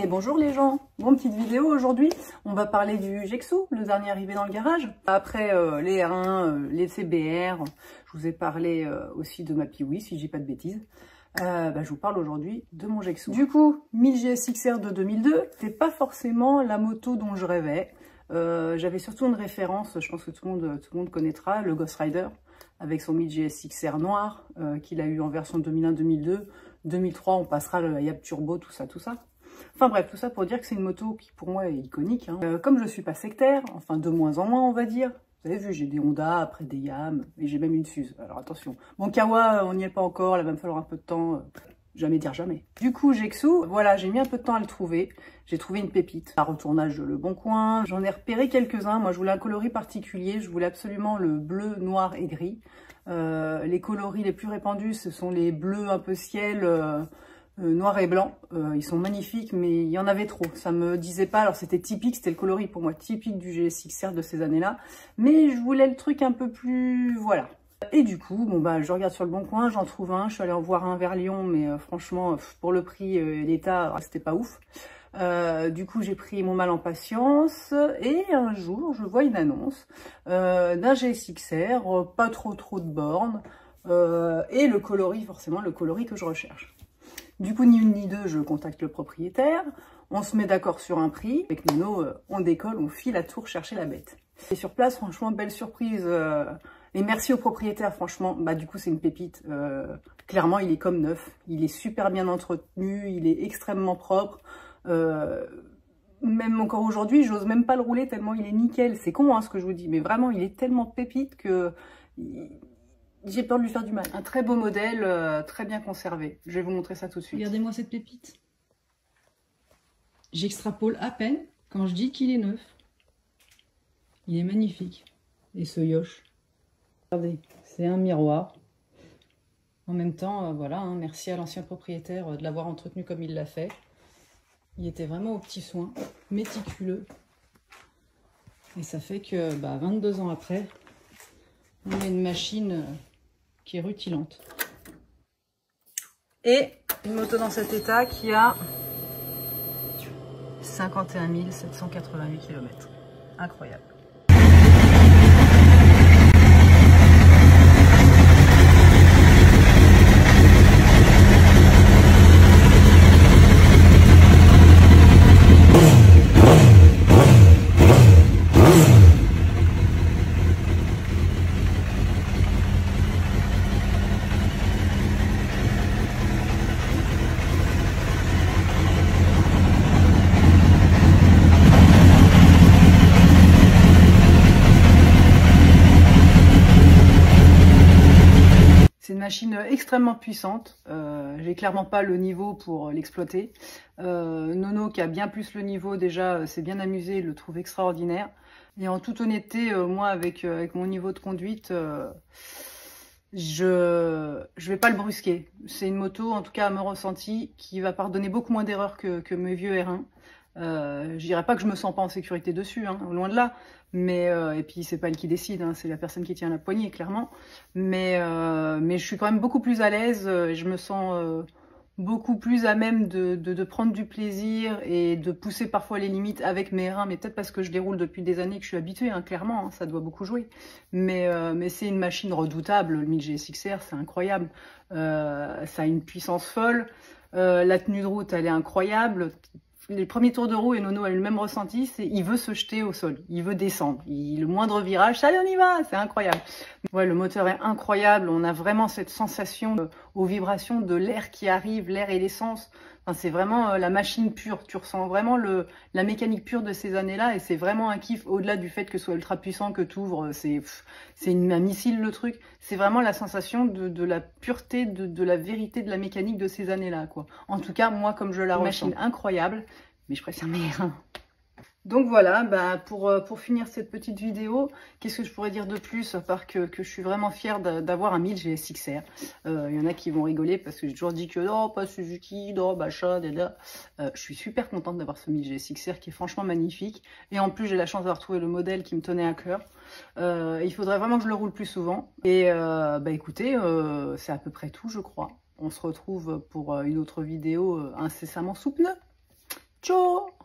Et bonjour les gens, bon, petite vidéo aujourd'hui, on va parler du Gexoo, le dernier arrivé dans le garage. Après les R1, les CBR, je vous ai parlé aussi de ma Piwi si je dis pas de bêtises. Je vous parle aujourd'hui de mon Gexoo. Du coup, 1000 GSX-R de 2002, c'était pas forcément la moto dont je rêvais. J'avais surtout une référence, je pense que tout le monde connaîtra, le Ghost Rider, avec son 1000 GSX-R noir, qu'il a eu en version 2001-2002. 2003, on passera le Hayab Turbo, tout ça. Enfin bref, tout ça pour dire que c'est une moto qui pour moi est iconique. Comme je suis pas sectaire, enfin de moins en moins on va dire, vous avez vu, j'ai des Honda, après des Yam, et j'ai même une Suze. Alors attention, mon Kawa, on n'y est pas encore, là va me falloir un peu de temps, jamais dire jamais. Du coup, Gexoo, voilà, j'ai mis un peu de temps à le trouver. J'ai trouvé une pépite, un retournage de Le Bon Coin. J'en ai repéré quelques-uns, moi je voulais un coloris particulier, je voulais absolument le bleu, noir et gris. Les coloris les plus répandus, ce sont les bleus un peu ciel, noir et blanc. Ils sont magnifiques, mais il y en avait trop. Ça me disait pas, alors c'était typique, c'était le coloris pour moi typique du GSX-R de ces années-là. Mais je voulais le truc un peu plus, voilà. Et du coup, je regarde sur Le Bon Coin, j'en trouve un. Je suis allée en voir un vers Lyon, mais franchement, pour le prix et l'état, c'était pas ouf. Du coup, j'ai pris mon mal en patience et un jour, je vois une annonce d'un GSX-R, pas trop de bornes et le coloris, forcément le coloris que je recherche. Du coup, ni une ni deux, je contacte le propriétaire, on se met d'accord sur un prix. Avec Nono, on décolle, on file à Tours chercher la bête. Et sur place, franchement, belle surprise. Et merci au propriétaire, franchement, du coup, c'est une pépite. Clairement, il est comme neuf. Il est super bien entretenu, il est extrêmement propre. Même encore aujourd'hui, j'ose même pas le rouler tellement il est nickel. C'est con hein, ce que je vous dis, mais vraiment, il est tellement pépite que j'ai peur de lui faire du mal. Un très beau modèle, très bien conservé. Je vais vous montrer ça tout de suite. Regardez-moi cette pépite. J'extrapole à peine quand je dis qu'il est neuf. Il est magnifique. Et ce yoche. Regardez, c'est un miroir. En même temps, voilà, hein, merci à l'ancien propriétaire de l'avoir entretenu comme il l'a fait. Il était vraiment aux petits soins, méticuleux. Et ça fait que 22 ans après, on a une machine qui est rutilante. Et une moto dans cet état qui a 51 788 km. Incroyable. C'est une machine extrêmement puissante, j'ai clairement pas le niveau pour l'exploiter. Nono qui a bien plus le niveau déjà s'est bien amusé, il le trouve extraordinaire. Et en toute honnêteté, moi avec mon niveau de conduite, je vais pas le brusquer. C'est une moto, en tout cas à mon ressenti, qui va pardonner beaucoup moins d'erreurs que mes vieux R1. Je dirais pas que je me sens pas en sécurité dessus, hein, loin de là. Mais et puis c'est pas elle qui décide, hein, c'est la personne qui tient la poignée clairement. Mais je suis quand même beaucoup plus à l'aise. Je me sens beaucoup plus à même de prendre du plaisir et de pousser parfois les limites avec mes R1. Mais peut-être parce que je déroule depuis des années que je suis habituée, hein, clairement, hein, ça doit beaucoup jouer. Mais c'est une machine redoutable. Le 1000 GSX-R, c'est incroyable. Ça a une puissance folle. La tenue de route, elle est incroyable. Les premiers tours de roue, et Nono a eu le même ressenti, c'est il veut se jeter au sol, il veut descendre. Le moindre virage, allez on y va, c'est incroyable. Ouais, le moteur est incroyable, on a vraiment cette sensation aux vibrations de l'air qui arrive, l'air et l'essence. Enfin, c'est vraiment la machine pure, tu ressens vraiment la mécanique pure de ces années-là et c'est vraiment un kiff au-delà du fait que ce soit ultra puissant, que tu ouvres, c'est un missile le truc. C'est vraiment la sensation de la pureté, de la vérité de la mécanique de ces années-là, quoi. En tout cas, moi, comme je la ressens. Machine incroyable, mais je préfère mes R1. Donc voilà, pour finir cette petite vidéo, qu'est-ce que je pourrais dire de plus, à part que je suis vraiment fière d'avoir un 1000 GSX-R. Il y en a qui vont rigoler parce que j'ai toujours dit que non, pas Suzuki, non, machin, dada. Je suis super contente d'avoir ce 1000 GSX-R qui est franchement magnifique. Et en plus, j'ai la chance d'avoir trouvé le modèle qui me tenait à cœur. Il faudrait vraiment que je le roule plus souvent. Et écoutez, c'est à peu près tout, je crois. On se retrouve pour une autre vidéo incessamment sous pneu. Ciao!